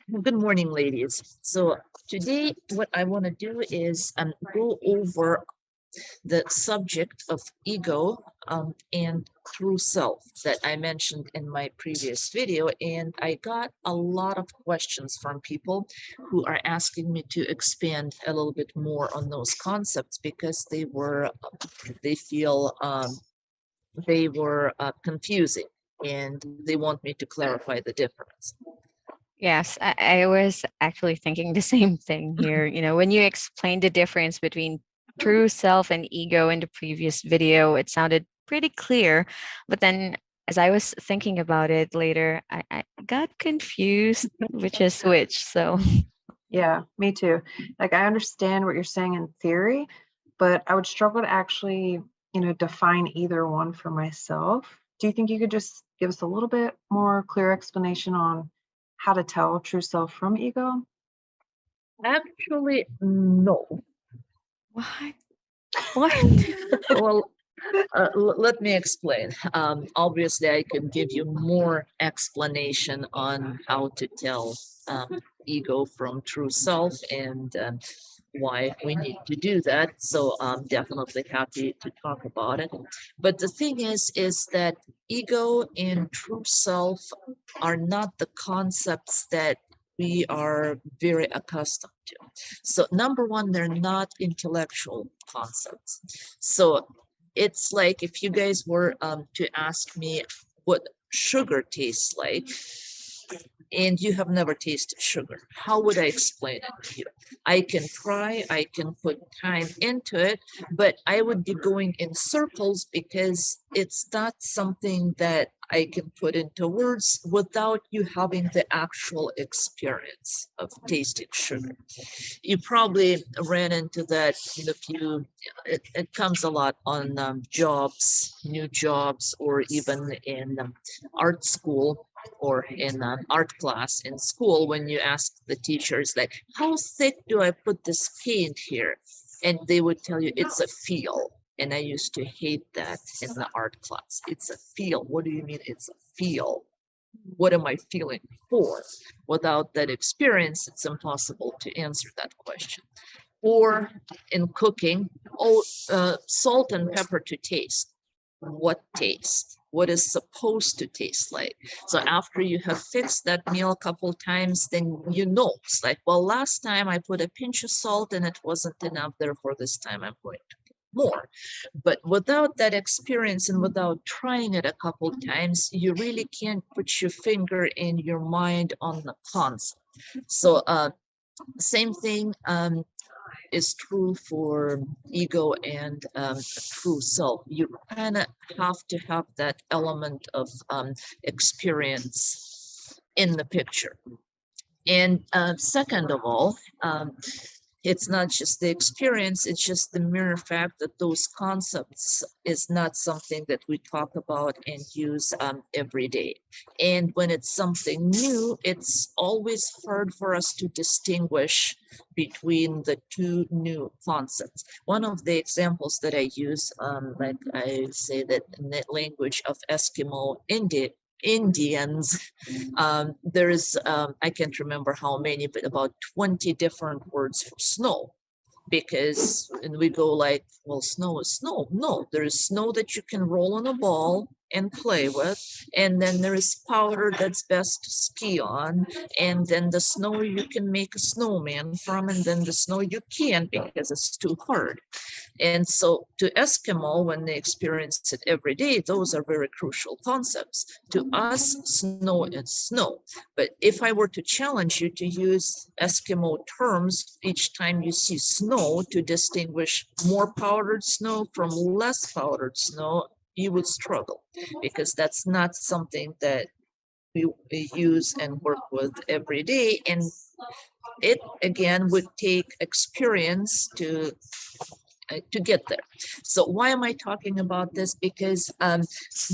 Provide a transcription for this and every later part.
Good morning, ladies. So today, what I want to do is go over the subject of ego and true self that I mentioned in my previous video. And I got a lot of questions from people who are asking me to expand a little bit more on those concepts because they feel they were confusing and they want me to clarify the difference. Yes, I was actually thinking the same thing here. When you explained the difference between true self and ego in the previous video, it sounded pretty clear. But then as I was thinking about it later, I got confused which is which. So, Yeah, me too. Like I understand what you're saying in theory, but I would struggle to actually, define either one for myself. Do you think you could just give us a little bit more clear explanation on how to tell true self from ego? Actually, no. what? What? Well, let me explain. Obviously, I can give you more explanation on how to tell ego from true self and why we need to do that. So I'm definitely happy to talk about it. But the thing is that ego and true self are not the concepts that we are very accustomed to. So number one, they're not intellectual concepts. So it's like if you guys were to ask me what sugar tastes like, and you have never tasted sugar, how would I explain it to you? I can try, I can put time into it, but I would be going in circles because it's not something that I can put into words without you having the actual experience of tasting sugar. You probably ran into that if it comes a lot on jobs, new jobs, or even in art school or in art class in school when you ask the teachers like, how thick do I put this paint here? And they would tell you it's a feel. And I used to hate that in the art class. It's a feel. What do you mean it's a feel? What am I feeling for? Without that experience, it's impossible to answer that question. Or in cooking, salt and pepper to taste. What taste? What is supposed to taste like? So after you have fixed that meal a couple times, then it's like, well, last time I put a pinch of salt and it wasn't enough, therefore this time I'm going to put more. But without that experience and without trying it a couple times, you really can't put your finger in your mind on the concept. So same thing is true for ego and true self. You kind of have to have that element of experience in the picture. And second of all, it's not just the experience, it's just the mere fact that those concepts is not something that we talk about and use every day. And when it's something new, it's always hard for us to distinguish between the two new concepts. One of the examples that I use, like I say that in the language of Eskimo Indians, there's I can't remember how many, but about 20 different words for snow. Because and we go like, well, snow is snow. No, there is snow that you can roll on a ball and play with, and then there is powder that's best to ski on, and then the snow you can make a snowman from, and then the snow you can't because it's too hard. And so to Eskimo, when they experience it every day, those are very crucial concepts. To us, snow is snow. But if I were to challenge you to use Eskimo terms each time you see snow to distinguish more powdered snow from less powdered snow, you would struggle because that's not something that we use and work with every day. And it again would take experience to to get there. So why am I talking about this? Because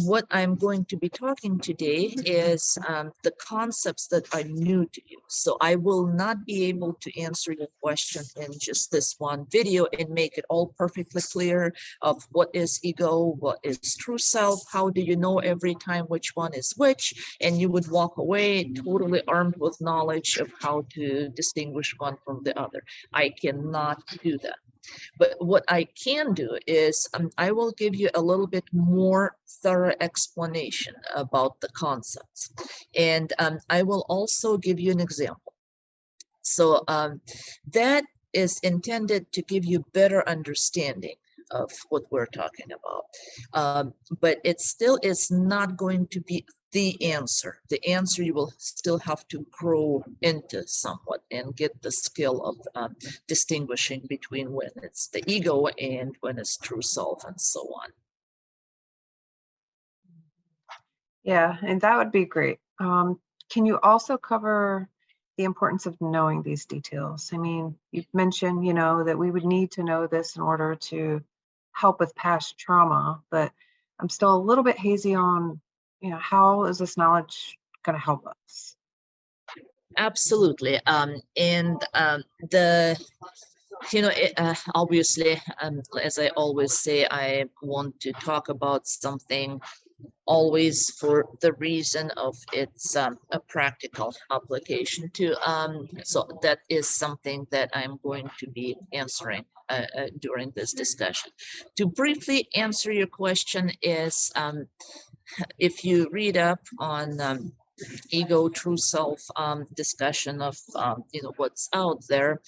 what I'm going to be talking today is the concepts that are new to you. So I will not be able to answer your question in just this one video and make it all perfectly clear of what is ego, what is true self, how do you know every time which one is which, and you would walk away totally armed with knowledge of how to distinguish one from the other. I cannot do that. But what I can do is I will give you a little bit more thorough explanation about the concepts. And I will also give you an example. So that is intended to give you better understanding of what we're talking about. But it still is not going to be the answer. The answer you will still have to grow into somewhat and get the skill of distinguishing between when it's the ego and when it's true self and so on. Yeah, and that would be great. Can you also cover the importance of knowing these details? I mean, you've mentioned, that we would need to know this in order to help with past trauma, but I'm still a little bit hazy on, how is this knowledge going to help us? Absolutely. Obviously, as I always say, I want to talk about something always for the reason of its a practical application to so that is something that I'm going to be answering during this discussion. To briefly answer your question is if you read up on ego true self discussion of what's out there,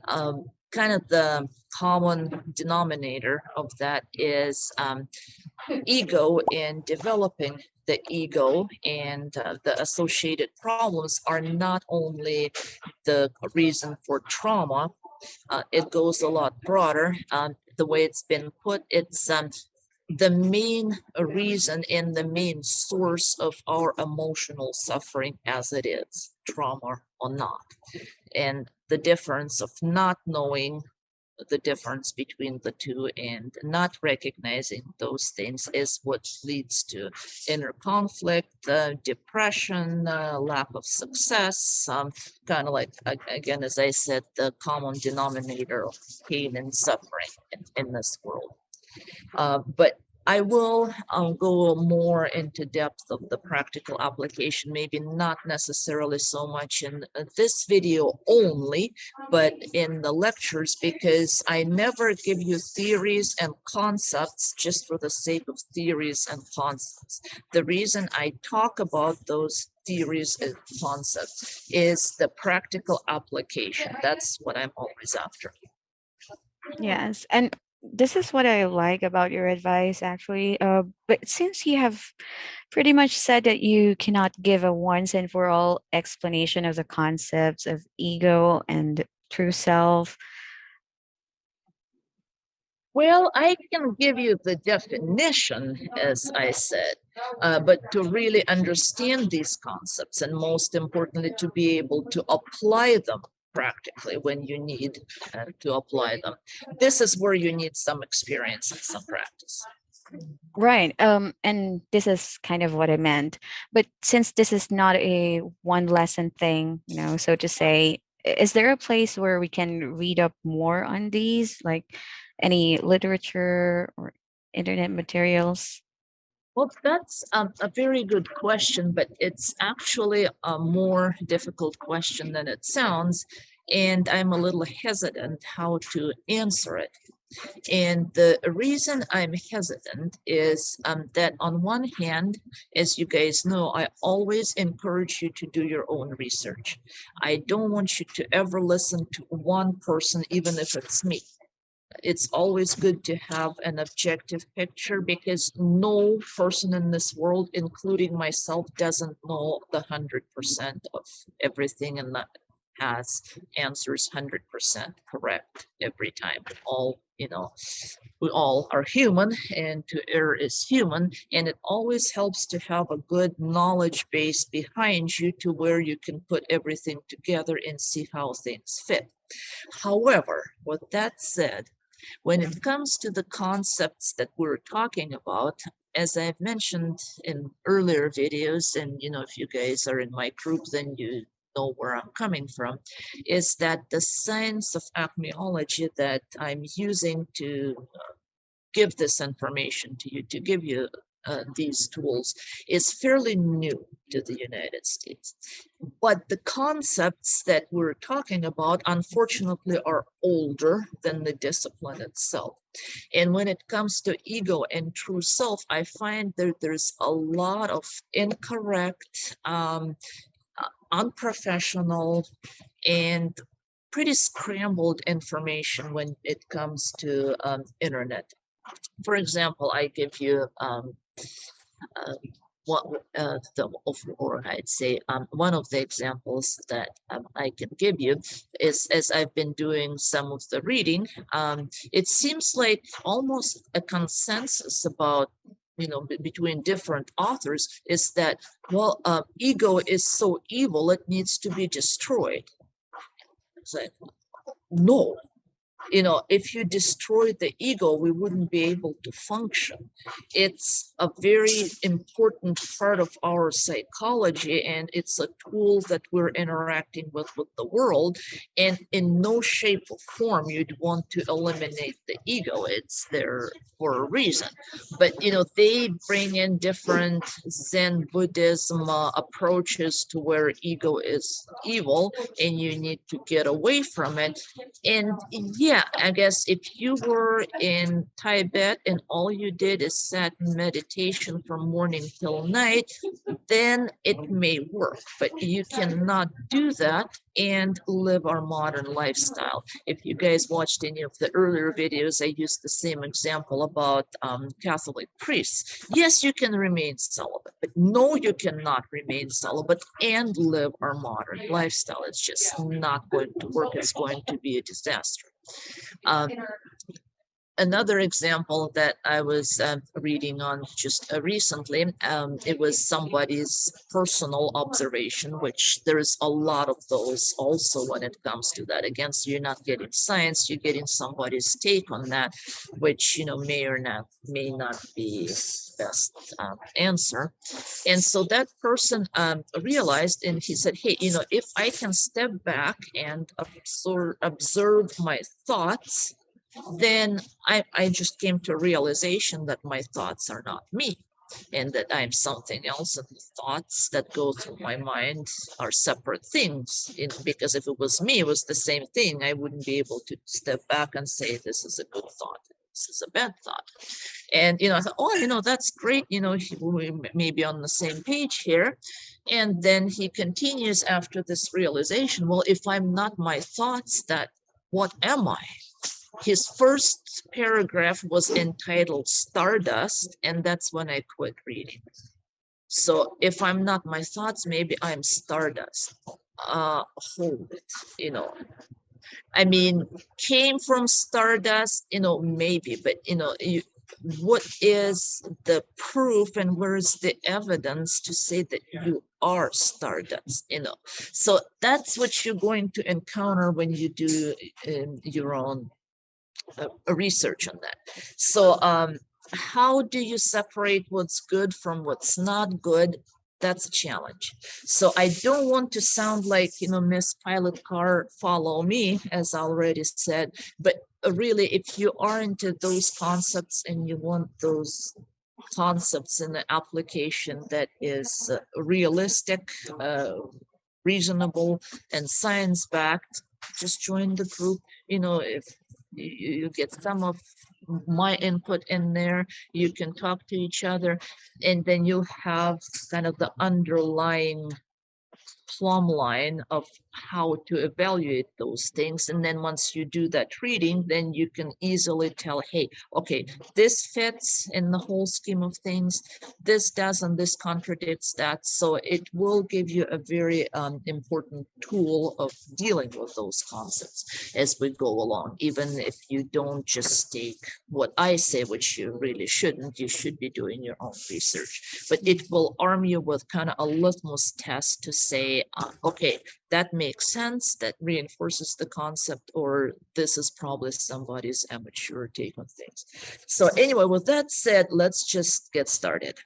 kind of the common denominator of that is ego, and developing the ego and the associated problems are not only the reason for trauma. It goes a lot broader. The way it's been put, it's the main reason and the main source of our emotional suffering as it is, trauma or not. And the difference of not knowing the difference between the two and not recognizing those things is what leads to inner conflict, depression, lack of success, kind of like, again, as I said, the common denominator of pain and suffering in this world. But I will go more into depth of the practical application, maybe not necessarily so much in this video only, but in the lectures, because I never give you theories and concepts just for the sake of theories and concepts. The reason I talk about those theories and concepts is the practical application. That's what I'm always after. Yes, and this is what I like about your advice, actually. But since you have pretty much said that you cannot give a once and for all explanation of the concepts of ego and true self. Well, I can give you the definition, as I said, but to really understand these concepts, and most importantly, to be able to apply them practically when you need to apply them, this is where you need some experience and some practice. Right. And this is kind of what I meant. But since this is not a one lesson thing, so to say, is there a place where we can read up more on these, like any literature or internet materials? Well, that's a very good question, but it's actually a more difficult question than it sounds, and I'm a little hesitant how to answer it. And the reason I'm hesitant is that on one hand, as you guys know, I always encourage you to do your own research. I don't want you to ever listen to one person, even if it's me. It's always good to have an objective picture, because no person in this world, including myself, doesn't know the 100% of everything and that has answers 100% correct every time. We all are human, and to err is human, and it always helps to have a good knowledge base behind you to where you can put everything together and see how things fit. However, with that said, When it comes to the concepts that we're talking about, as I've mentioned in earlier videos, and if you guys are in my group, then you know where I'm coming from, is that the science of acmeology that I'm using to give this information to you, to give you these tools, is fairly new to the United States. But the concepts that we're talking about, unfortunately, are older than the discipline itself. And when it comes to ego and true self, I find that there's a lot of incorrect, unprofessional, and pretty scrambled information when it comes to internet. For example, I give you uh, or I'd say one of the examples that I can give you is, as I've been doing some of the reading, it seems like almost a consensus about between different authors is that, well, ego is so evil it needs to be destroyed. It's like, no, if you destroyed the ego, we wouldn't be able to function. It's a very important part of our psychology, and it's a tool that we're interacting with the world. And in no shape or form you'd want to eliminate the ego. It's there for a reason. But they bring in different Zen Buddhism approaches to where ego is evil, and you need to get away from it. And yeah, I guess if you were in Tibet and all you did is sat in meditation from morning till night, then it may work, but you cannot do that and live our modern lifestyle. If you guys watched any of the earlier videos, I used the same example about Catholic priests. Yes, you can remain celibate, but no, you cannot remain celibate and live our modern lifestyle. It's just not going to work. It's going to be a disaster. Another example that I was reading on just recently, it was somebody's personal observation, which there's a lot of those also when it comes to that. Again, so you're not getting science, you're getting somebody's take on that, which may not be best answer. And so that person realized, and he said, hey, if I can step back and observe my thoughts, then I just came to a realization that my thoughts are not me, and that I'm something else, and the thoughts that go through my mind are separate things. Because if it was me, it was the same thing. I wouldn't be able to step back and say, this is a good thought, this is a bad thought. And I thought, oh, that's great. We may be on the same page here. And then he continues after this realization, well, if I'm not my thoughts, what am I? His first paragraph was entitled Stardust, and that's when I quit reading. So if I'm not my thoughts, maybe I'm stardust. Hold it, I mean, came from stardust, maybe, but what is the proof and where is the evidence to say that you are stardust? So that's what you're going to encounter when you do your own research on that. So how do you separate what's good from what's not good? That's a challenge. So I don't want to sound like Miss Pilot Car, follow me, as I already said, but really, if you are into those concepts and you want those concepts in the application that is realistic, reasonable, and science-backed, just join the group. If you get some of my input in there, you can talk to each other, and then you'll have kind of the underlying plumb line of how to evaluate those things. And then once you do that reading, then you can easily tell, hey, okay, this fits in the whole scheme of things, this doesn't, this contradicts that. So it will give you a very important tool of dealing with those concepts as we go along, even if you don't just take what I say, which you really shouldn't. You should be doing your own research, but it will arm you with kind of a litmus test to say, Okay, that makes sense. That reinforces the concept, or this is probably somebody's amateur take on things. So anyway, with that said, let's just get started.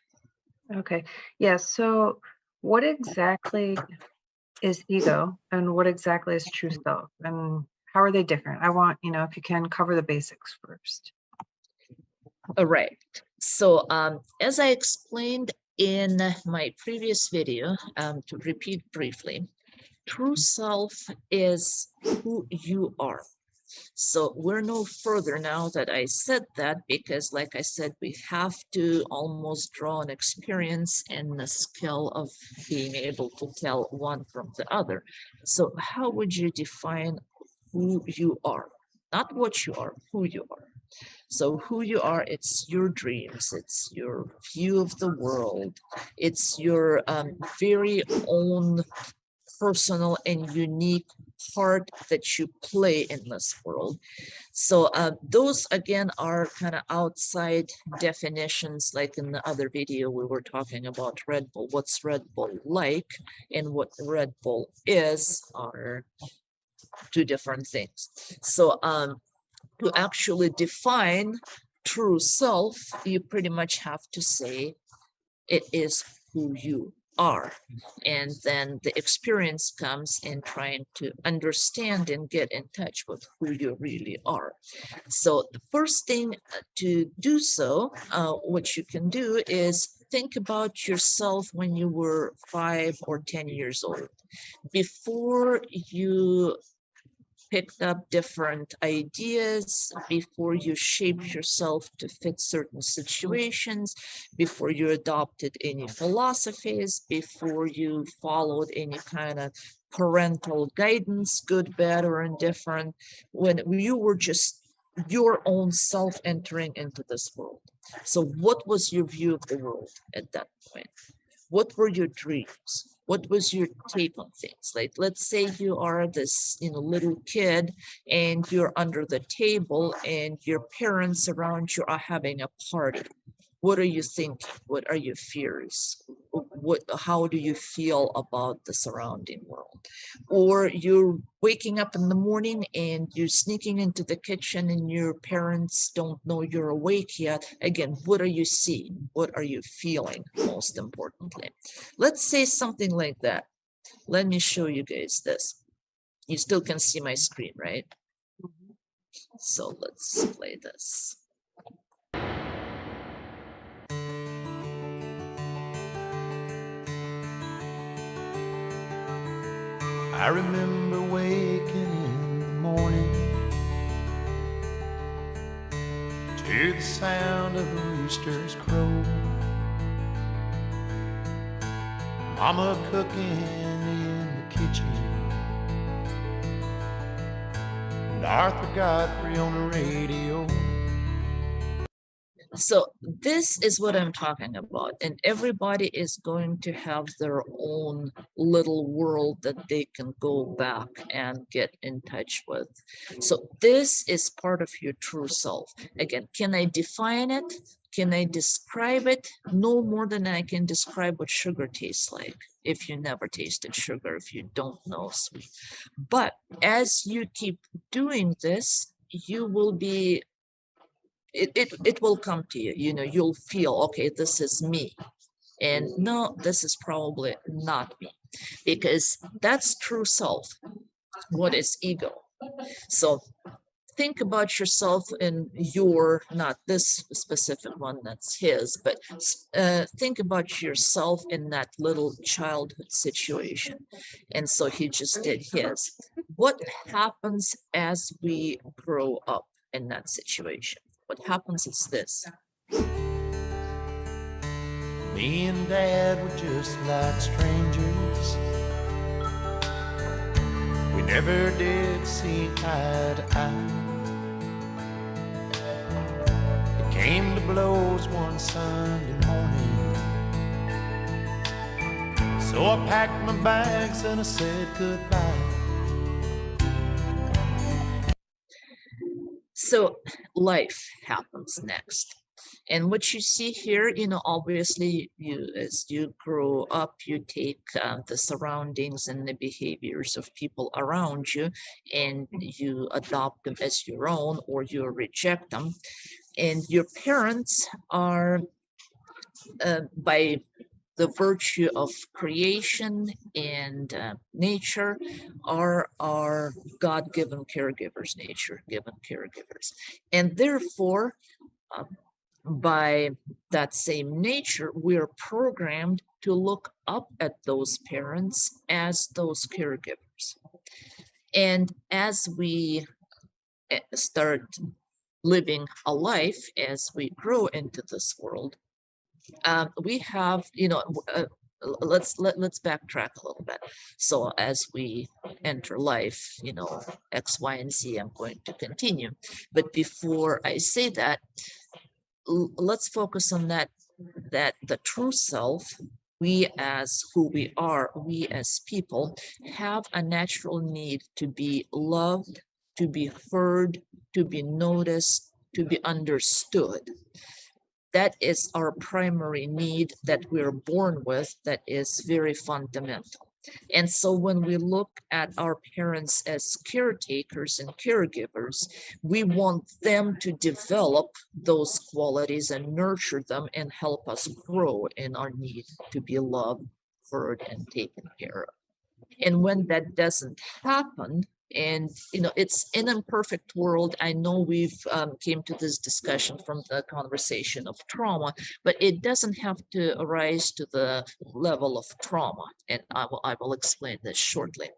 Okay. Yeah. So what exactly is ego and what exactly is true self? And how are they different? I want, if you can cover the basics first. All right. So as I explained in my previous video, to repeat briefly, true self is who you are. So we're no further now that I said that, because like I said, we have to almost draw an experience and a skill of being able to tell one from the other. So how would you define who you are? Not what you are, who you are. So who you are, it's your dreams, it's your view of the world, it's your very own personal and unique part that you play in this world. So those again are kind of outside definitions. Like in the other video, we were talking about Red Bull. What's Red Bull like and what Red Bull is are two different things. So to actually define true self, you pretty much have to say it is who you are. And then the experience comes in trying to understand and get in touch with who you really are. So the first thing to do so, what you can do is think about yourself when you were 5 or 10 years old. Before you picked up different ideas, before you shaped yourself to fit certain situations, before you adopted any philosophies, before you followed any kind of parental guidance, good, bad, or indifferent, when you were just your own self entering into this world. So what was your view of the world at that point? What were your dreams? What was your take on things? Like, let's say you are this, little kid and you're under the table and your parents around you are having a party. What are you thinking? What are your fears? How do you feel about the surrounding world? Or you're waking up in the morning and you're sneaking into the kitchen and your parents don't know you're awake yet. Again, what are you seeing? What are you feeling, most importantly? Let's say something like that. Let me show you guys this. You still can see my screen, right? So let's play this. I remember waking in the morning to the sound of a rooster's crow, Mama cooking in the kitchen, and Arthur Godfrey on the radio. So this is what I'm talking about, and everybody is going to have their own little world that they can go back and get in touch with. So this is part of your true self. Again, can I define it? Can I describe it? No more than I can describe what sugar tastes like. If you never tasted sugar, if you don't know sweet. But as you keep doing this, you will be it will come to you, you'll feel, okay, this is me. And no, this is probably not me, because that's true self. What is ego? So think about yourself in your, not this specific one, that's his, but think about yourself in that little childhood situation. And so he just did his. What happens as we grow up in that situation? What happens is this. Me and Dad were just like strangers. We never did see eye to eye. It came to blows one Sunday morning, so I packed my bags and I said goodbye. So life happens next. And what you see here, obviously, as you grow up, you take the surroundings and the behaviors of people around you, and you adopt them as your own, or you reject them. And your parents are, by the virtue of creation and nature, are our God-given caregivers, nature-given caregivers. And therefore, by that same nature, we're programmed to look up at those parents as those caregivers. And as we start living a life, as we grow into this world, we have, let's backtrack a little bit. So as we enter life, X, Y, and Z, I'm going to continue. But before I say that, let's focus on that the true self, we as who we are, we as people, have a natural need to be loved, to be heard, to be noticed, to be understood. That is our primary need that we're born with, that is very fundamental. And so when we look at our parents as caretakers and caregivers, we want them to develop those qualities and nurture them and help us grow in our need to be loved, heard, and taken care of. And when that doesn't happen, and it's an imperfect world. I know we've came to this discussion from the conversation of trauma, but it doesn't have to arise to the level of trauma, and I will explain this shortly.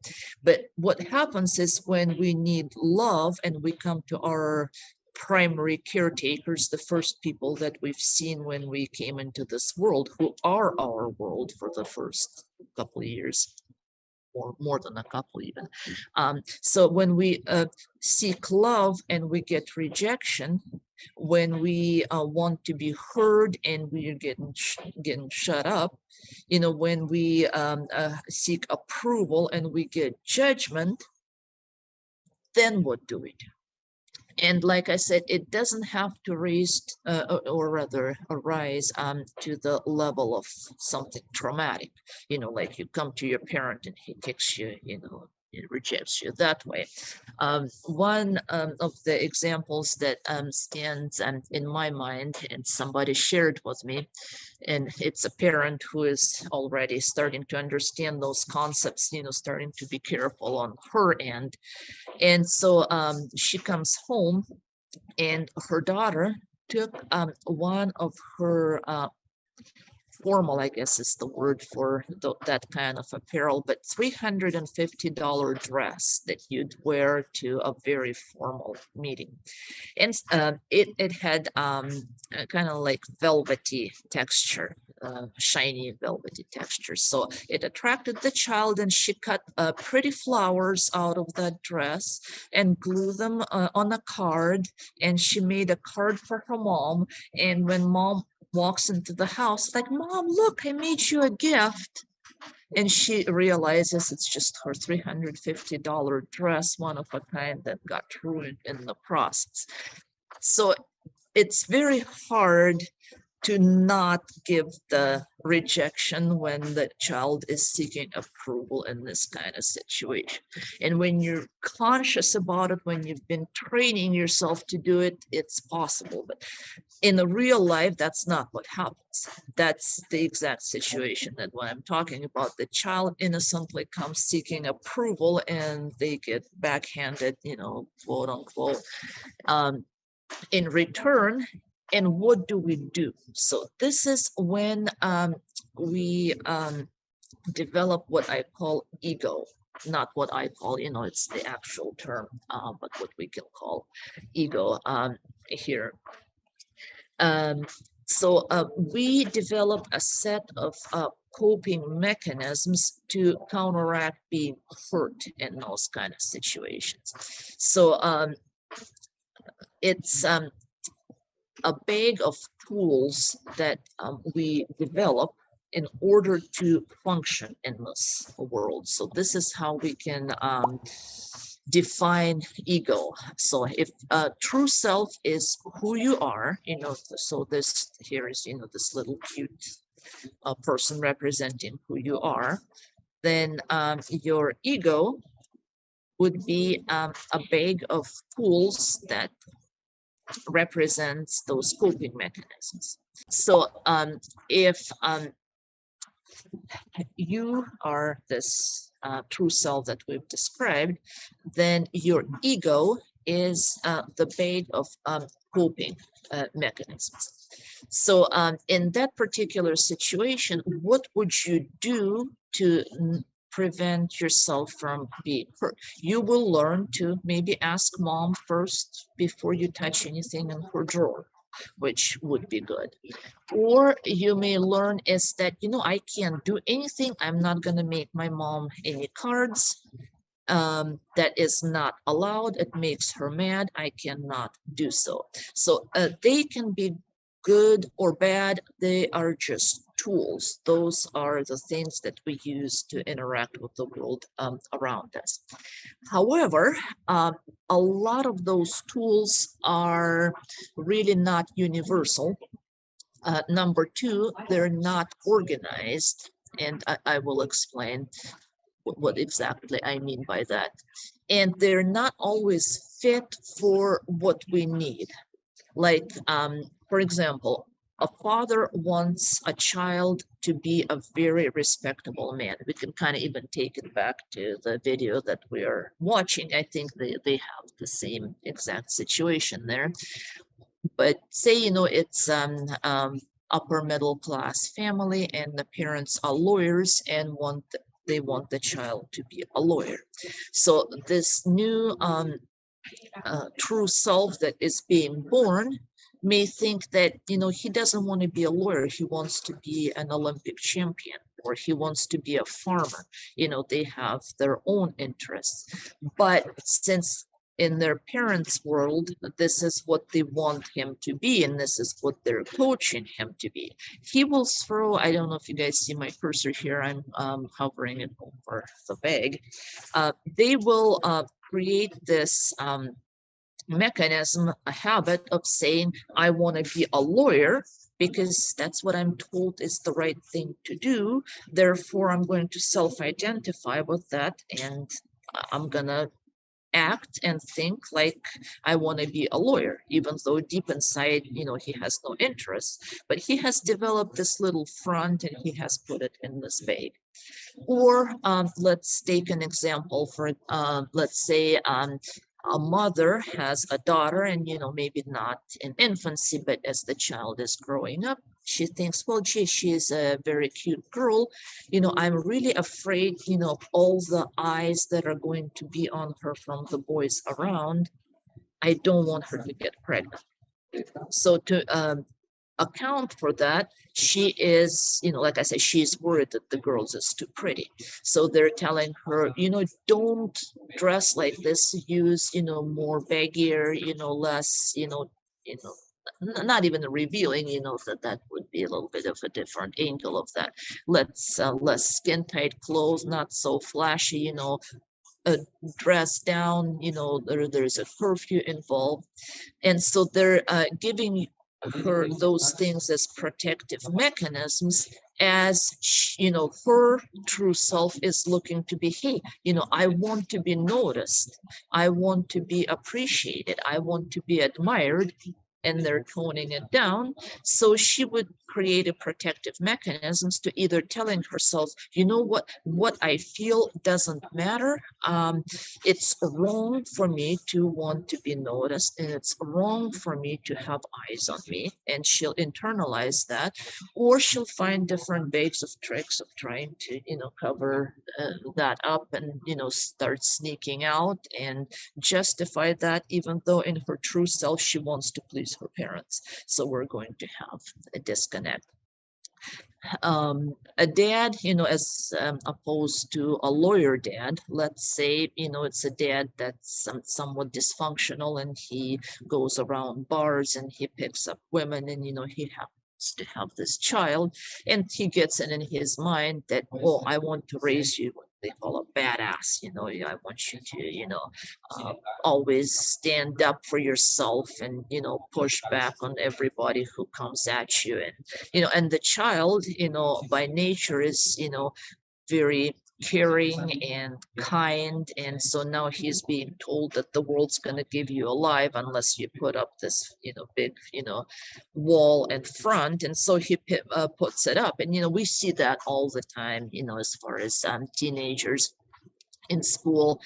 But what happens is when we need love and we come to our primary caretakers, the first people that we've seen when we came into this world, who are our world for the first couple of years, or more than a couple even. So when we seek love and we get rejection, when we want to be heard and we are getting shut up, when we seek approval and we get judgment, then what do we do? And like I said, it doesn't have to raise, or rather arise to the level of something traumatic. Like you come to your parent and he kicks you, he rejects you that way. One of the examples that stands in my mind, and somebody shared with me, and it's a parent who is already starting to understand those concepts, starting to be careful on her end. And so she comes home, and her daughter took one of her formal, I guess is the word for that kind of apparel, but $350 dress that you'd wear to a very formal meeting. And it had kind of like velvety texture, shiny velvety texture. So it attracted the child, and she cut pretty flowers out of that dress and glued them on a card. And she made a card for her mom. And when mom walks into the house, like, Mom, look, I made you a gift. And she realizes it's just her $350 dress, one of a kind, that got ruined in the process. So it's very hard to not give the rejection when the child is seeking approval in this kind of situation. And when you're conscious about it, when you've been training yourself to do it, it's possible. But in the real life, that's not what happens. That's the exact situation that when I'm talking about, the child innocently comes seeking approval and they get backhanded, quote unquote, in return. And what do we do? So this is when we develop what I call ego, not what I call, it's the actual term, but what we can call ego here. So we develop a set of coping mechanisms to counteract being hurt in those kind of situations. So it's a bag of tools that we develop in order to function in this world. So this is how we can define ego. So if true self is who you are, so this here is, this little cute person representing who you are, then your ego would be a bag of tools that represents those coping mechanisms. So if you are this true self that we've described, then your ego is the bag of coping mechanisms. So in that particular situation, what would you do to prevent yourself from being hurt? You will learn to maybe ask mom first before you touch anything in her drawer, which would be good. Or you may learn is that, I can't do anything. I'm not going to make my mom any cards. That is not allowed. It makes her mad. I cannot do so. So they can be good or bad. They are just tools. Those are the things that we use to interact with the world around us. However, a lot of those tools are really not universal. Number two, they're not organized, and I will explain what exactly I mean by that. And they're not always fit for what we need. Like, for example, a father wants a child to be a very respectable man. We can kind of even take it back to the video that we are watching. I think they have the same exact situation there. But say, it's upper middle class family and the parents are lawyers and they want the child to be a lawyer. So this new true self that is being born may think that, he doesn't want to be a lawyer. He wants to be an Olympic champion, or he wants to be a farmer. They have their own interests. But since in their parents' world, this is what they want him to be, and this is what they're coaching him to be, he will throw, I don't know if you guys see my cursor here, I'm hovering it over the bag. They will create this mechanism, a habit of saying, I want to be a lawyer because that's what I'm told is the right thing to do. Therefore, I'm going to self-identify with that, and I'm going to act and think like I want to be a lawyer, even though deep inside, he has no interest. But he has developed this little front and he has put it in this bag. Or let's take an example for, let's say a mother has a daughter, and maybe not in infancy, but as the child is growing up, she thinks, well, gee, she's a very cute girl. I'm really afraid, of all the eyes that are going to be on her from the boys around. I don't want her to get pregnant. So to account for that, she is, like I said, she's worried that the girls is too pretty. So they're telling her, don't dress like this, use, more baggier, less, not even revealing, that would be a little bit of a different angle of that. Let's less skin tight clothes, not so flashy, dress down, there's a curfew involved. And so they're giving her those things as protective mechanisms, as her true self is looking to be, hey, I want to be noticed, I want to be appreciated, I want to be admired, and they're toning it down. So she would create a protective mechanisms to either telling herself, what I feel doesn't matter. It's wrong for me to want to be noticed, and it's wrong for me to have eyes on me. And she'll internalize that, or she'll find different bags of tricks of trying to, cover that up and, start sneaking out and justify that, even though in her true self, she wants to please her parents. So we're going to have a disconnect. A dad, as opposed to a lawyer dad, let's say, it's a dad that's somewhat dysfunctional, and he goes around bars and he picks up women, and, he happens to have this child, and he gets it in his mind that, oh, I want to raise you they call a badass. I want you to, always stand up for yourself and, push back on everybody who comes at you. And, and the child, by nature is, very caring and kind. And so now he's being told that the world's going to give you alive unless you put up this, big, wall in front. And so he puts it up. And, we see that all the time, as far as teenagers in school.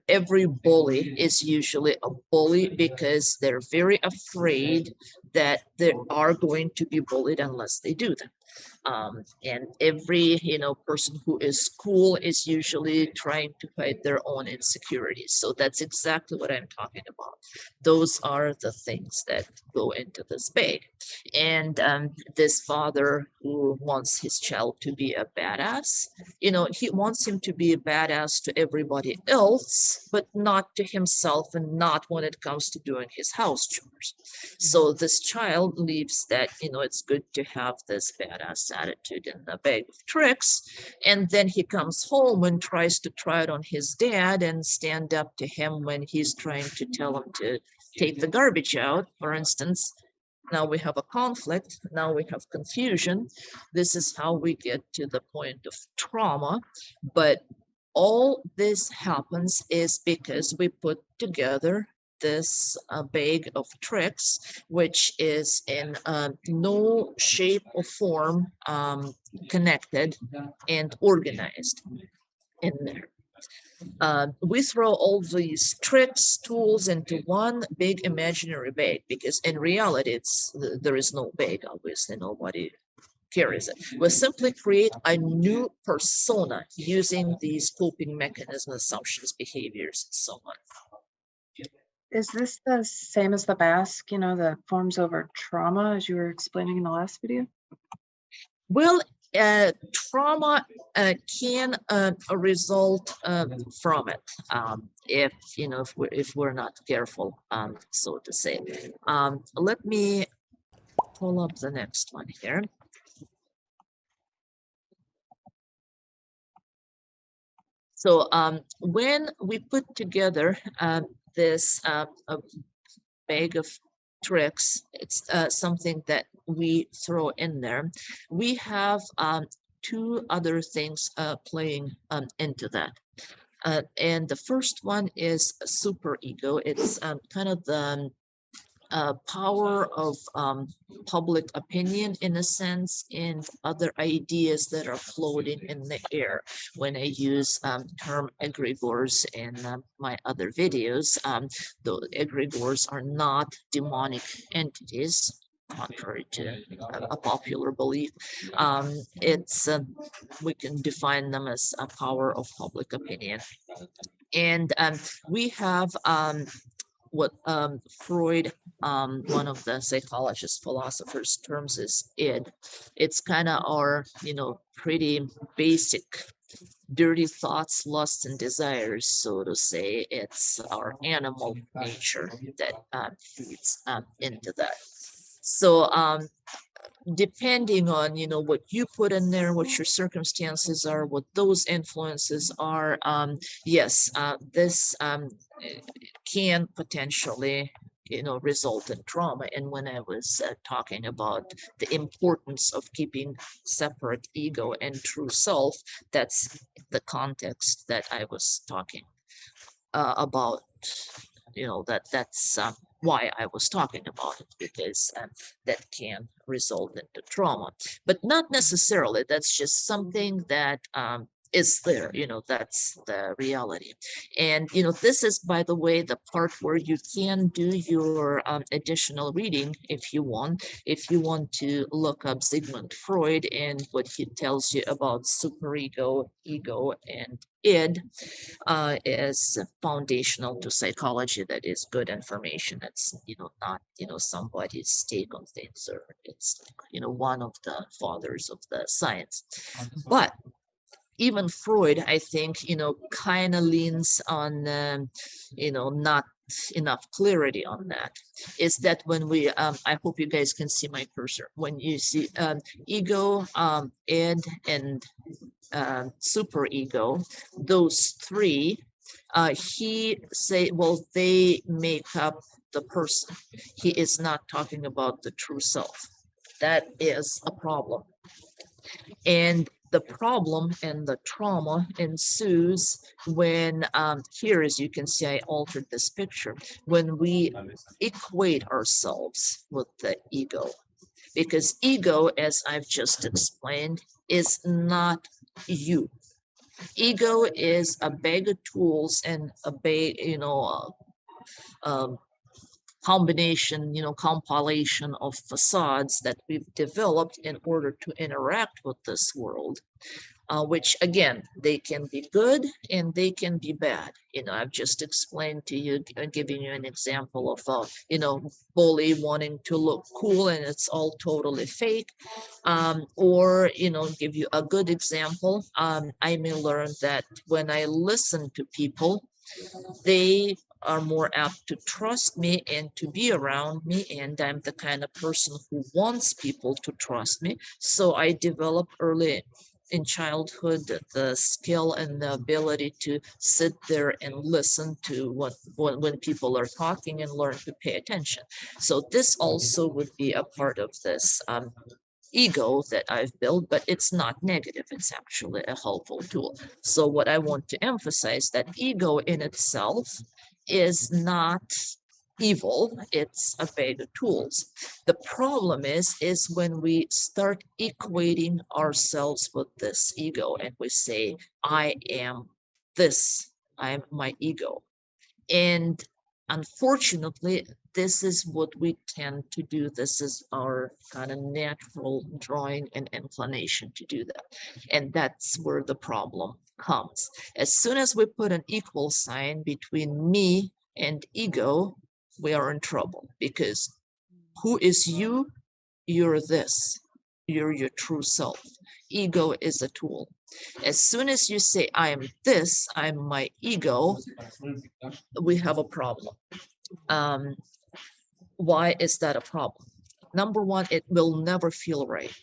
Every bully is usually a bully because they're very afraid that they are going to be bullied unless they do that. And every person who is cool is usually trying to fight their own insecurities. So that's exactly what I'm talking about. Those are the things that go into this bag. And this father who wants his child to be a badass, he wants him to be a badass to everybody else, but not to himself, and not when it comes to doing his house chores. So this child believes that, it's good to have this badass attitude in the bag of tricks. And then he comes home and tries to try it on his dad and stand up to him when he's trying to tell him to take the garbage out, for instance. Now we have a conflict. Now we have confusion. This is how we get to the point of trauma. But all this happens is because we put together this bag of tricks, which is in no shape or form connected and organized in there. We throw all these tricks, tools into one big imaginary bag, because in reality, there is no bag. Obviously, nobody carries it. We simply create a new persona using these coping mechanisms, assumptions, behaviors, and so on. Is this the same as the mask, that forms over trauma, as you were explaining in the last video? Well, trauma can result from it if we're not careful, so to say. Let me pull up the next one here. So when we put together this bag of tricks, it's something that we throw in there. We have two other things playing into that. And the first one is super ego. It's kind of the power of public opinion, in a sense, and other ideas that are floating in the air. When I use term egregores in my other videos, the egregores are not demonic entities, contrary to a popular belief. It's we can define them as a power of public opinion. And we have what Freud, one of the psychologists, philosophers, terms as id. It's kind of our, pretty basic dirty thoughts, lusts, and desires, so to say. It's our animal nature that feeds into that. So depending on what you put in there, what your circumstances are, what those influences are, yes, this can potentially result in trauma. And when I was talking about the importance of keeping separate ego and true self, that's the context that I was talking about. That's why I was talking about it, because that can result into trauma, but not necessarily. That's just something that is there, that's the reality. And this is, by the way, the part where you can do your additional reading if you want to look up Sigmund Freud and what he tells you about superego, ego, and id is foundational to psychology. That is good information. It's not somebody's take on things, or it's one of the fathers of the science. But even Freud, I think, kind of leans on, not enough clarity on that. Is that when we, I hope you guys can see my cursor. When you see ego, id, and superego, those three, he say, well, they make up the person. He is not talking about the true self. That is a problem. And the problem and the trauma ensues when, here, as you can see, I altered this picture, when we equate ourselves with the ego. Because ego, as I've just explained, is not you. Ego is a bag of tools and a bag, combination, compilation of facades that we've developed in order to interact with this world, which again, they can be good and they can be bad. I've just explained to you, giving you an example of, bully wanting to look cool and it's all totally fake. Or, give you a good example. I may learn that when I listen to people, they are more apt to trust me and to be around me, and I'm the kind of person who wants people to trust me. So I developed early in childhood the skill and the ability to sit there and listen to when people are talking and learn to pay attention. So this also would be a part of this ego that I've built, but it's not negative. It's actually a helpful tool. So what I want to emphasize, that ego in itself is not evil. It's a bag of tools. The problem is when we start equating ourselves with this ego and we say, I am this, I'm my ego. And unfortunately, this is what we tend to do. This is our kind of natural drawing and inclination to do that. And that's where the problem comes. As soon as we put an equal sign between me and ego, we are in trouble, because who is you? You're this. You're your true self. Ego is a tool. As soon as you say, I am this, I'm my ego, we have a problem. Why is that a problem? Number one, it will never feel right.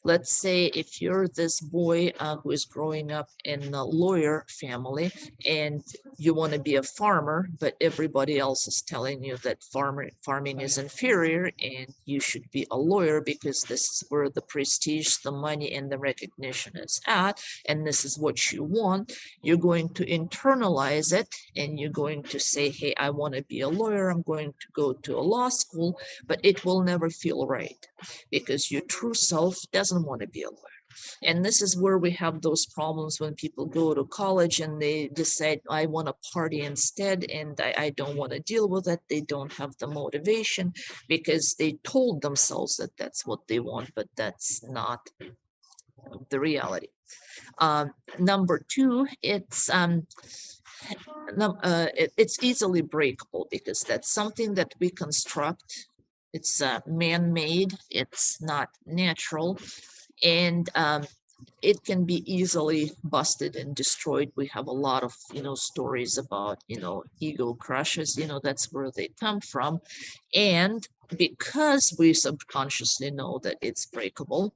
Let's say if you're this boy who is growing up in a lawyer family and you want to be a farmer, but everybody else is telling you that farming is inferior and you should be a lawyer because this is where the prestige, the money, and the recognition is at, and this is what you want, you're going to internalize it and you're going to say, hey, I want to be a lawyer, I'm going to go to a law school, but it will never feel right because your true self doesn't want to be a lawyer. And this is where we have those problems when people go to college and they decide, I want to party instead, and I don't want to deal with it. They don't have the motivation because they told themselves that that's what they want, but that's not the reality. Number two, it's easily breakable because that's something that we construct. It's man-made, it's not natural, and it can be easily busted and destroyed. We have a lot of, stories about, ego crushes, that's where they come from. And because we subconsciously know that it's breakable,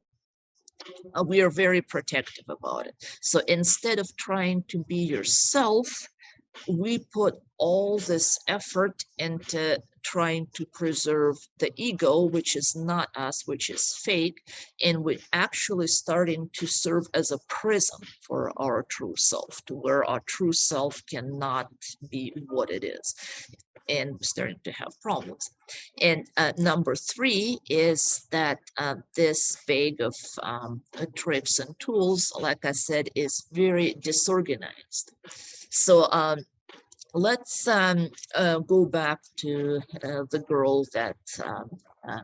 we are very protective about it. So instead of trying to be yourself, we put all this effort into trying to preserve the ego, which is not us, which is fake, and we're actually starting to serve as a prison for our true self, to where our true self cannot be what it is, and starting to have problems. And number three is that this bag of tricks and tools, like I said, is very disorganized. So let's go back to the girl that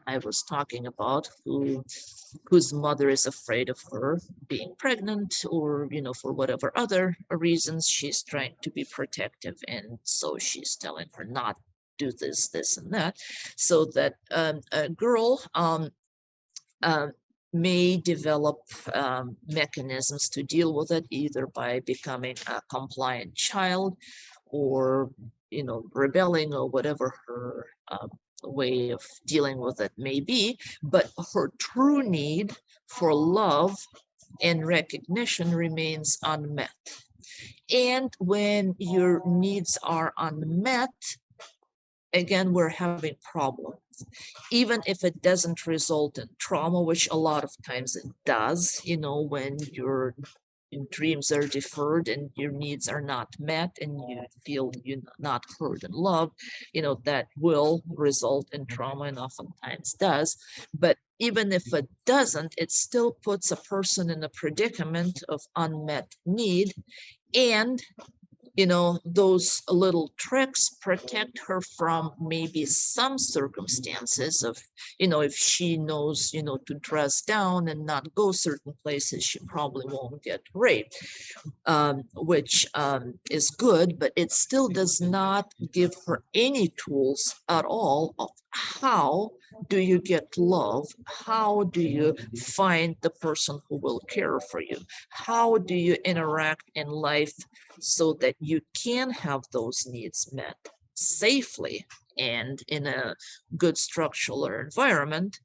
I was talking about, whose mother is afraid of her being pregnant, or for whatever other reasons she's trying to be protective, and so she's telling her not do this and that. So that a girl may develop mechanisms to deal with it, either by becoming a compliant child, or rebelling, or whatever her way of dealing with it may be. But her true need for love and recognition remains unmet. And when your needs are unmet, again, we're having problems. Even if it doesn't result in trauma, which a lot of times it does, when your dreams are deferred and your needs are not met and you feel you're not heard and loved, that will result in trauma and oftentimes does. But even if it doesn't, it still puts a person in a predicament of unmet need. And those little tricks protect her from maybe some circumstances of, if she knows, to dress down and not go certain places, she probably won't get raped, which is good, but it still does not give her any tools at all of how do you get love? How do you find the person who will care for you? How do you interact in life so that you can have those needs met safely and in a good structural environment?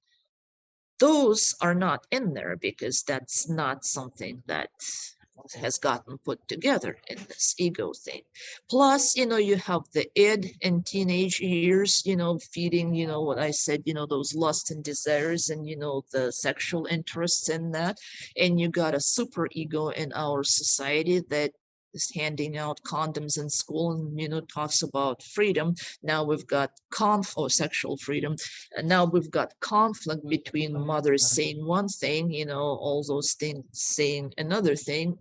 Those are not in there because that's not something that has gotten put together in this ego thing. Plus, you have the id in teenage years, feeding, what I said, those lust and desires and, the sexual interests in that. And you got a super ego in our society that is handing out condoms in school and, talks about freedom. Now we've got sexual freedom. And now we've got conflict between mothers saying one thing, all those things saying another thing.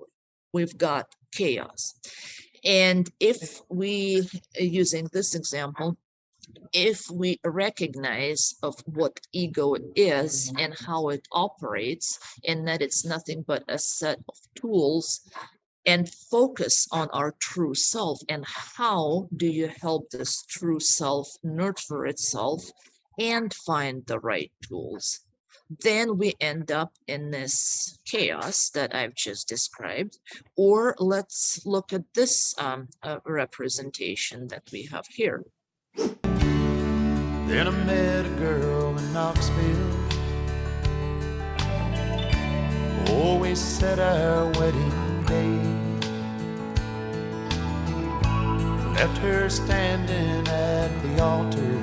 We've got chaos. And if we, using this example, if we recognize of what ego is and how it operates, and that it's nothing but a set of tools, and focus on our true self and how do you help this true self nurture itself and find the right tools, then we end up in this chaos that I've just described. Or let's look at this representation that we have here. Then I met a girl in Knoxville. Always said our wedding day. Left her standing at the altar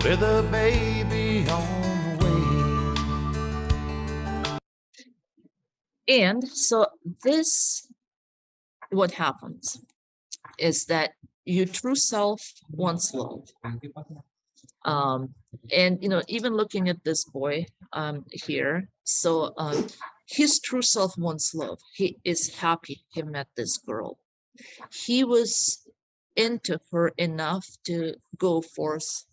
with a baby on the way. And so this, what happens is that your true self wants love. And, even looking at this boy here, so his true self wants love. He is happy he met this girl. He was into her enough to go forth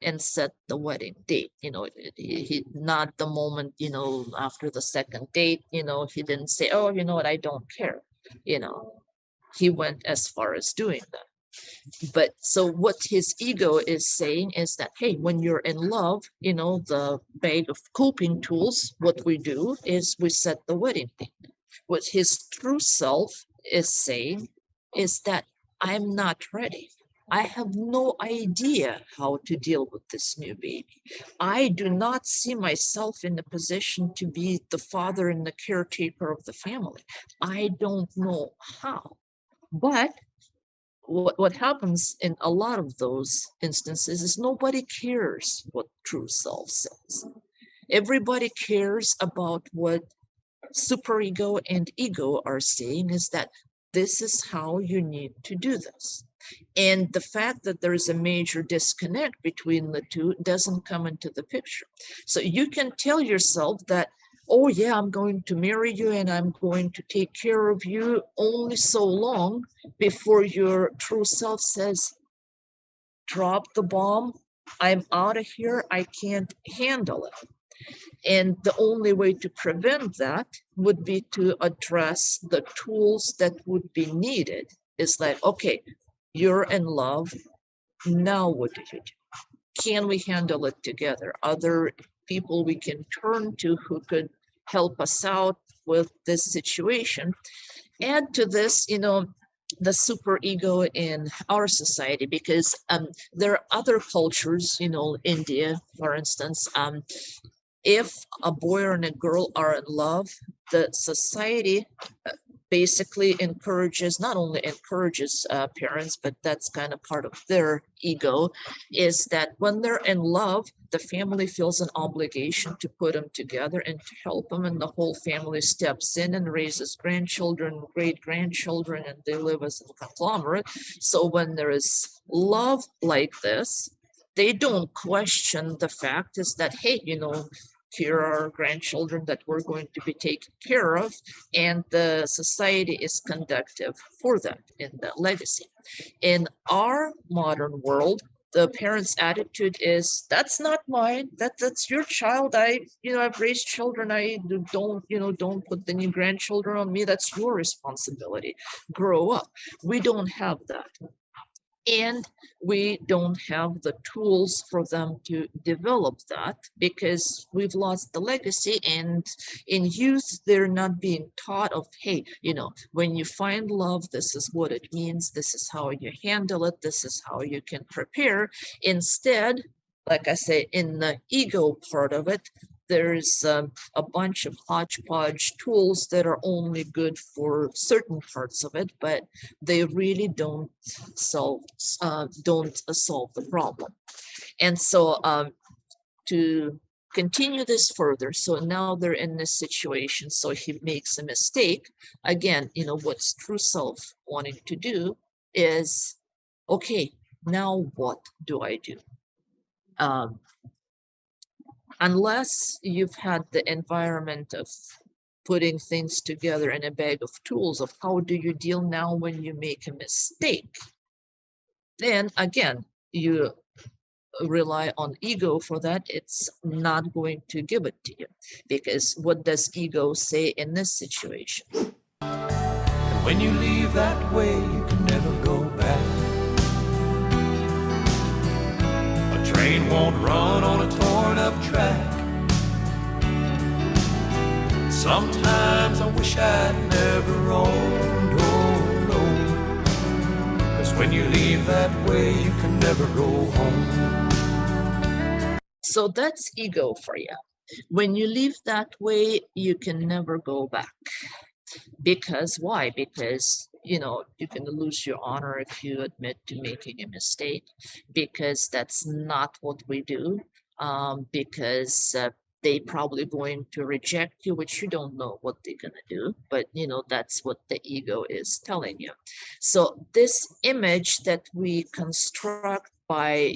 and set the wedding date. He not the moment, after the second date, he didn't say, oh, you know what, I don't care. He went as far as doing that. But so what his ego is saying is that, hey, when you're in love, the bag of coping tools, what we do is we set the wedding date. What his true self is saying is that I'm not ready. I have no idea how to deal with this new baby. I do not see myself in a position to be the father and the caretaker of the family. I don't know how. But what happens in a lot of those instances is nobody cares what true self says. Everybody cares about what superego and ego are saying, is that this is how you need to do this. And the fact that there is a major disconnect between the two doesn't come into the picture. So you can tell yourself that, oh yeah, I'm going to marry you and I'm going to take care of you, only so long before your true self says, drop the bomb, I'm out of here, I can't handle it. And the only way to prevent that would be to address the tools that would be needed. It's like, okay, you're in love, now what do you do? Can we handle it together? Other people we can turn to who could help us out with this situation. Add to this, the super ego in our society, because there are other cultures, India, for instance, if a boy or a girl are in love, the society basically encourages, not only encourages parents, but that's kind of part of their ego, is that when they're in love, the family feels an obligation to put them together and to help them, and the whole family steps in and raises grandchildren, great grandchildren, and they live as a conglomerate. So when there is love like this, they don't question the fact is that, hey, here are grandchildren that we're going to be taken care of, and the society is conducive for that in the legacy. In our modern world, the parents' attitude is, that's not mine, that's your child. I've raised children. I don't put the new grandchildren on me. That's your responsibility. Grow up. We don't have that. And we don't have the tools for them to develop that because we've lost the legacy. And in youth, they're not being taught of, hey, when you find love, this is what it means. This is how you handle it. This is how you can prepare. Instead, like I say, in the ego part of it, there's a bunch of hodgepodge tools that are only good for certain parts of it, but they really don't solve the problem. And so to continue this further, so now they're in this situation, so he makes a mistake again. What's true self wanting to do is, okay, now what do I do? Unless you've had the environment of putting things together in a bag of tools of how do you deal now when you make a mistake, then again, you rely on ego for that. It's not going to give it to you, because what does ego say in this situation? And when you leave that way, you can never go back. A train won't run on a torn up track. Sometimes I wish I'd never owned, oh no. 'Cause when you leave that way, you can never go home. So that's ego for you. When you leave that way, you can never go back. Because why? Because you can lose your honor if you admit to making a mistake, because that's not what we do. Because they probably going to reject you, which you don't know what they're gonna do, but that's what the ego is telling you. So this image that we construct by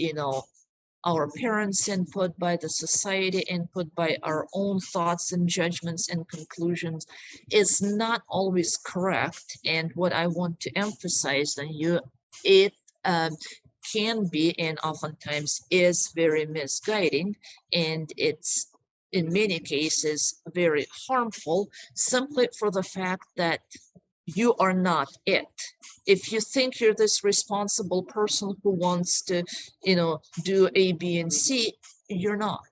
our parents' input, by the society input, by our own thoughts and judgments and conclusions, is not always correct. And what I want to emphasize on you, it can be, and oftentimes is, very misguiding, and it's in many cases very harmful, simply for the fact that you are not it. If you think you're this responsible person who wants to, do A, B, and C, you're not,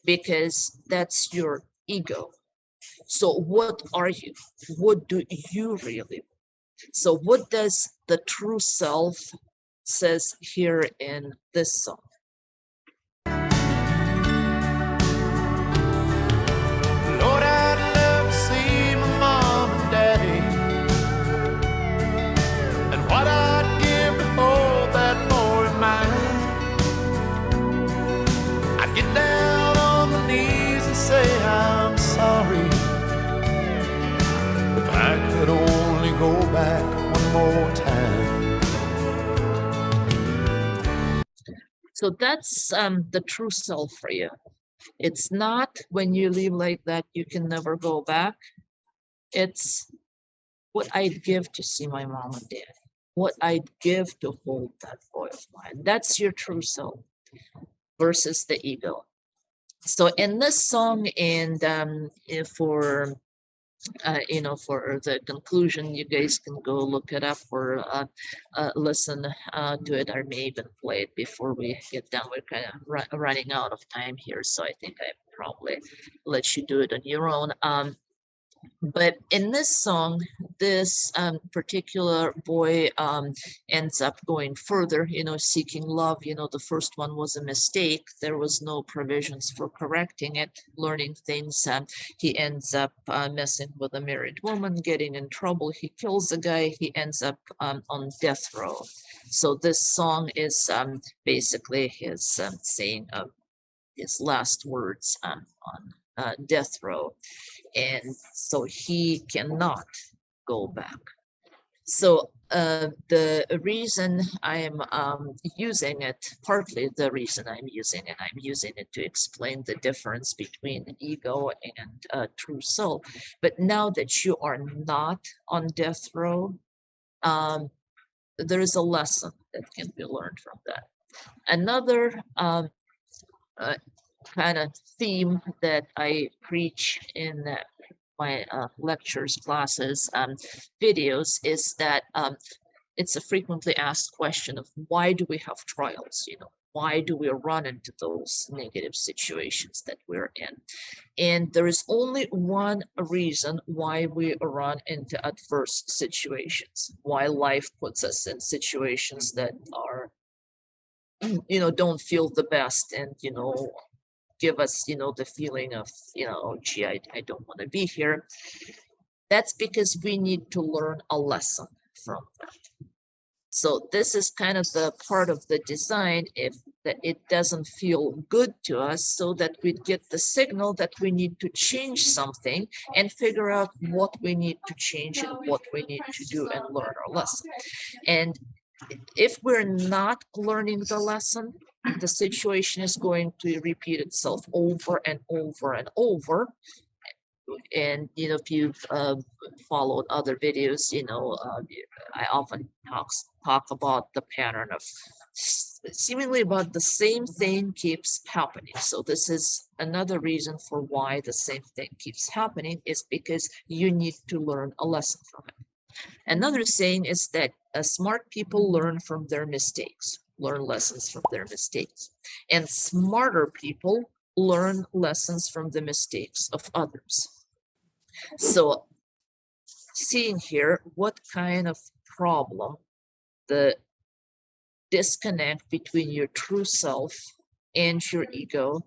because that's your ego. So what are you? What do you really want? So what does the true self says here in this song? Lord, I'd love to see my mom and daddy, and what I'd give to hold that boy in mine. I'd get down on my knees and say I'm sorry. If I could only go back one more time. So that's the true self for you. It's not when you leave like that, you can never go back. It's what I'd give to see my mom and dad, what I'd give to hold that boy of mine. That's your true self versus the ego. So in this song, and for the conclusion, you guys can go look it up or listen to it, or may even play it before we get done. We're kind of running out of time here, so I think I probably let you do it on your own. But in this song, this particular boy ends up going further, seeking love. The first one was a mistake. There was no provisions for correcting it, learning things. He ends up messing with a married woman, getting in trouble. He kills a guy. He ends up on death row. So this song is basically his saying of his last words on death row. And so he cannot go back. So the reason I'm using it, partly the reason I'm using it to explain the difference between ego and true soul. But now that you are not on death row, there is a lesson that can be learned from that. Another kind of theme that I preach in my lectures, classes, videos is that it's a frequently asked question of why do we have trials? Why do we run into those negative situations that we're in? And there is only one reason why we run into adverse situations, why life puts us in situations that are, don't feel the best and, give us, the feeling of, gee, I don't want to be here. That's because we need to learn a lesson from that. So this is kind of the part of the design, if that it doesn't feel good to us, so that we get the signal that we need to change something and figure out what we need to change and what we need to do and learn our lesson. And if we're not learning the lesson, the situation is going to repeat itself over and over and over. And if you've followed other videos, I often talk about the pattern of seemingly about the same thing keeps happening. So this is another reason for why the same thing keeps happening, is because you need to learn a lesson from it. Another saying is that smart people learn from their mistakes, learn lessons from their mistakes, and smarter people learn lessons from the mistakes of others. So seeing here what kind of problem the disconnect between your true self and your ego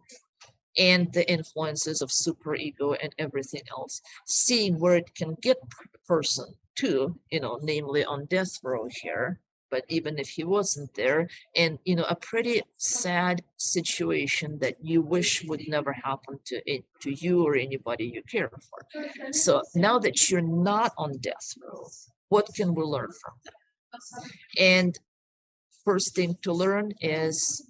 and the influences of superego and everything else, seeing where it can get a person to, namely on death row here, but even if he wasn't there, and a pretty sad situation that you wish would never happen to you or anybody you care for. So now that you're not on death row, what can we learn from that? And first thing to learn is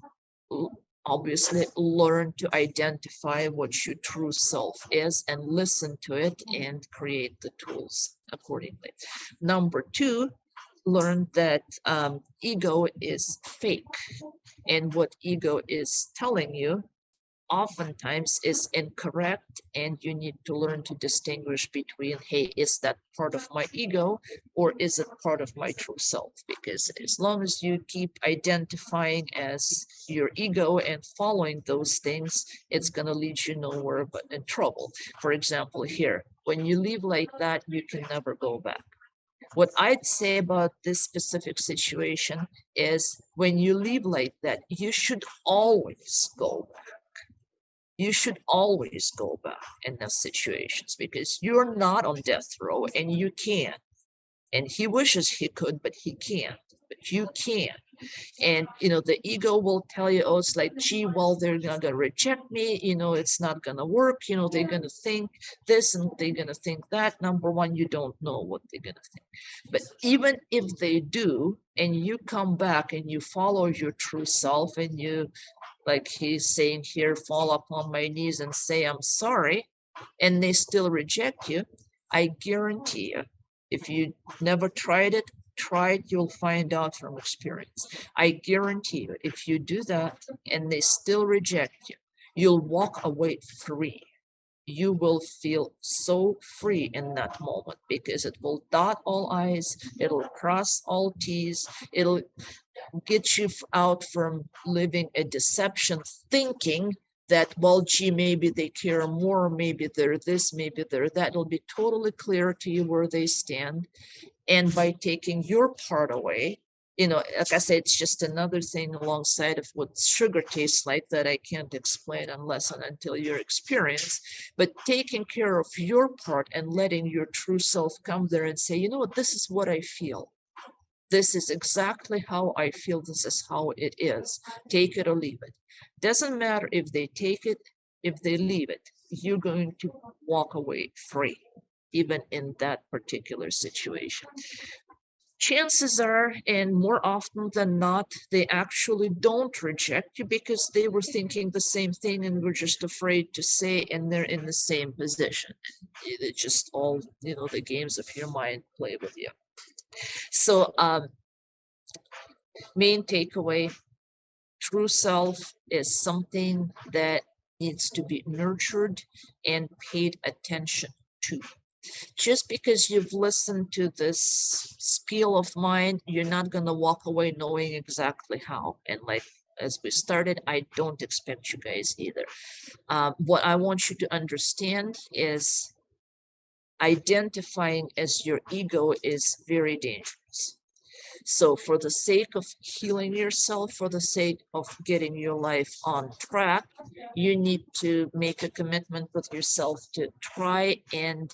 obviously learn to identify what your true self is and listen to it and create the tools accordingly. Number two, learn that ego is fake, and what ego is telling you oftentimes is incorrect, and you need to learn to distinguish between, hey, is that part of my ego or is it part of my true self? Because as long as you keep identifying as your ego and following those things, it's going to lead you nowhere but in trouble. For example, here, when you leave like that, you can never go back. What I'd say about this specific situation is when you leave like that, you should always go back. You should always go back in those situations, because you're not on death row and you can't. And he wishes he could, but he can't. But you can. And the ego will tell you, oh, it's like, gee, well, they're gonna reject me, it's not gonna work, they're gonna think this and they're gonna think that. Number one, you don't know what they're gonna think. But even if they do, and you come back and you follow your true self, and you, like he's saying here, fall upon my knees and say, I'm sorry, and they still reject you, I guarantee you, if you never tried it, try it, you'll find out from experience. I guarantee you, if you do that and they still reject you, you'll walk away free. You will feel so free in that moment, because it will dot all I's, it'll cross all T's, it'll get you out from living a deception, thinking that, well, gee, maybe they care more, maybe they're this, maybe they're that. It'll be totally clear to you where they stand. And by taking your part away, you know, like I said, it's just another thing alongside of what sugar tastes like that I can't explain unless and until you're experienced. But taking care of your part and letting your true self come there and say, you know what, this is what I feel. This is exactly how I feel. This is how it is. Take it or leave it. Doesn't matter if they take it, if they leave it, you're going to walk away free, even in that particular situation. Chances are, and more often than not, they actually don't reject you because they were thinking the same thing and were just afraid to say, and they're in the same position. It's just all, you know, the games of your mind play with you. So main takeaway, true self is something that needs to be nurtured and paid attention to. Just because you've listened to this spiel of mine, you're not going to walk away knowing exactly how. And like as we started, I don't expect you guys either. What I want you to understand is identifying as your ego is very dangerous. So for the sake of healing yourself, for the sake of getting your life on track, you need to make a commitment with yourself to try and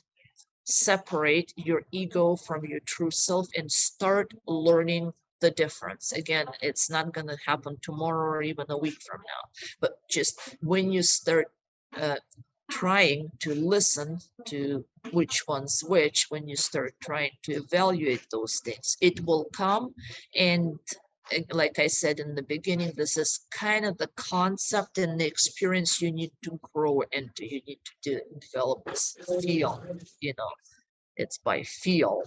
separate your ego from your true self and start learning the difference. Again, it's not going to happen tomorrow or even a week from now, but just when you start trying to listen to which one's which, when you start trying to evaluate those things, it will come. And like I said in the beginning, this is kind of the concept and the experience you need to grow into. You need to develop this feel, you know, it's by feel,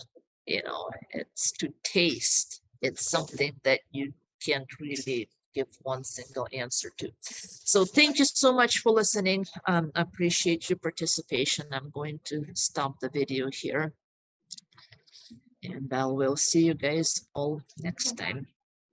you know, it's to taste. It's something that you can't really give one single answer to. So thank you so much for listening. Appreciate your participation. I'm going to stop the video here. And I will see you guys all next time.